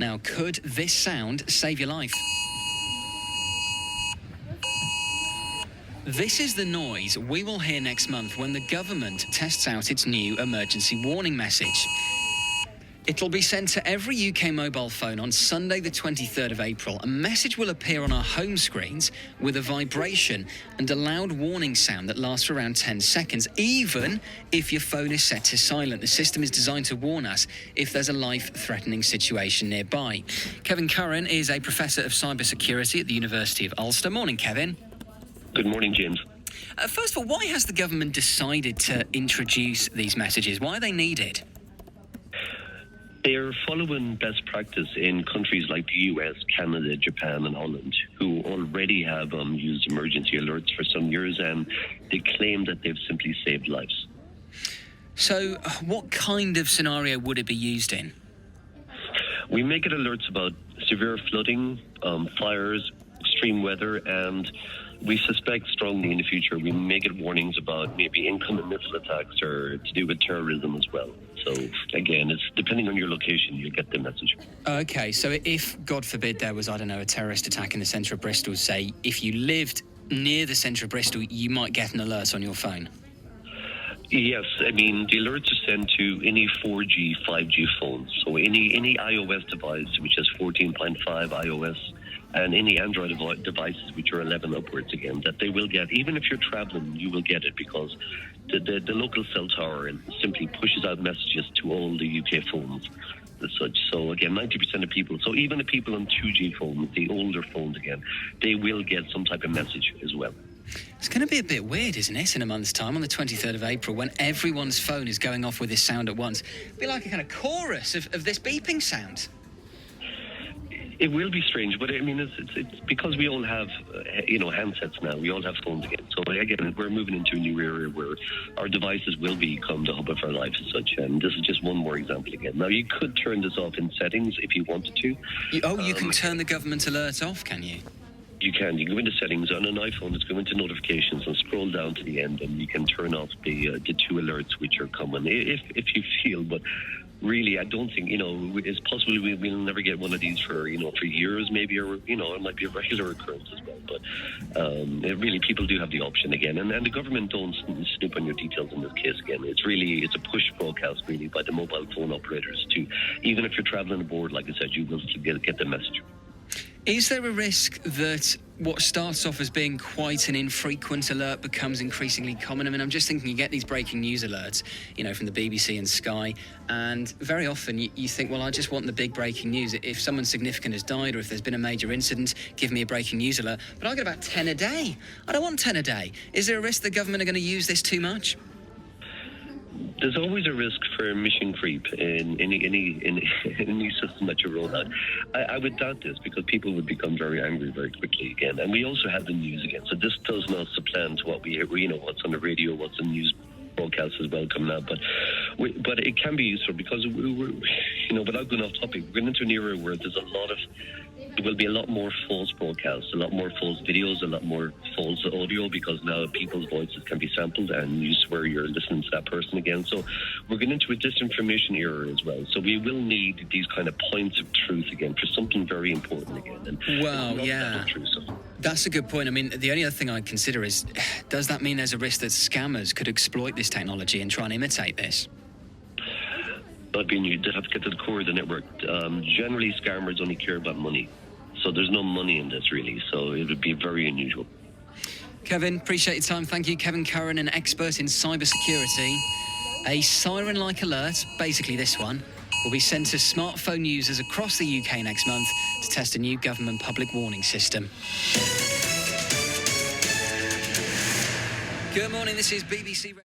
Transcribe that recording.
Now, could this sound save your life? This is the noise we will hear next month when the government tests out its new emergency warning message. It'll be sent to every UK mobile phone on Sunday the 23rd of April. A message will appear on our home screens with a vibration and a loud warning sound that lasts for around 10 seconds, even if your phone is set to silent. The system is designed to warn us if there's a life-threatening situation nearby. Kevin Curran is a professor of cybersecurity at the University of Ulster. Morning, Kevin. Good morning, James. First of all, why has the government decided to introduce these messages? Why are they needed? They're following best practice in countries like the US, Canada, Japan and Holland, who already have used emergency alerts for some years, and they claim that they've simply saved lives. So what kind of scenario would it be used in? We make it alerts about severe flooding, fires, extreme weather, and we suspect strongly in the future we may get warnings about maybe incoming missile attacks or to do with terrorism as well. So, again, it's depending on your location, you get the message. Okay, so if, God forbid, there was, I don't know, a terrorist attack in the centre of Bristol, say, if you lived near the centre of Bristol, you might get an alert on your phone. Yes, I mean, the alerts are sent to any 4G, 5G phones. So any iOS device, which is 14.5 iOS, and any Android devices, which are 11 upwards again, that they will get. Even if you're traveling, you will get it because the local cell tower simply pushes out messages to all the UK phones as such. So again, 90% of people, so even the people on 2G phones, the older phones again, they will get some type of message as well. It's going to be a bit weird, isn't it, in a month's time, on the 23rd of April, when everyone's phone is going off with this sound at once. It'll be like a kind of chorus of this beeping sound. It will be strange, but I mean, it's because we all have, handsets now. We all have phones again. So again, we're moving into a new era where our devices will become the hub of our life as such. And this is just one more example again. Now, you could turn this off in settings if you wanted to. You can turn the government alert off, can you? You can. You go into settings on an iPhone. It's go into notifications and scroll down to the end, and you can turn off the two alerts which are coming if you feel. But really, I don't think it's possible we'll never get one of these for years maybe, or it might be a regular occurrence as well. But really, people do have the option again, and the government don't snoop on your details in this case again. It's a push broadcast really by the mobile phone operators too. Even if you're traveling aboard, like I said, you will still get the message. Is there a risk that what starts off as being quite an infrequent alert becomes increasingly common? I mean, I'm just thinking you get these breaking news alerts, from the BBC and Sky, and very often you think, well, I just want the big breaking news. If someone significant has died or if there's been a major incident, give me a breaking news alert. But I get about 10 a day. I don't want 10 a day. Is there a risk the government are going to use this too much? There's always a risk for mission creep in any system that you roll out. I would doubt this because people would become very angry very quickly again. And we also have the news again. So this does not supplant what we hear, what's on the radio, what's in news broadcasts as well coming out. But it can be useful because, without going off topic, we're going into an era where there will be a lot more false broadcasts, a lot more false videos, a lot more false audio, because now people's voices can be sampled and you swear you're listening to that person again. So we're getting into a disinformation era as well. So we will need these kind of points of truth again for something very important again. That's a good point. I mean, the only other thing I'd consider is, does that mean there's a risk that scammers could exploit this technology and try and imitate this? They'd have to get to the core of the network. Generally, scammers only care about money. So there's no money in this, really. So it would be very unusual. Kevin, appreciate your time. Thank you. Kevin Curran, an expert in cybersecurity. A siren-like alert, basically this one, will be sent to smartphone users across the UK next month to test a new government public warning system. Good morning, this is BBC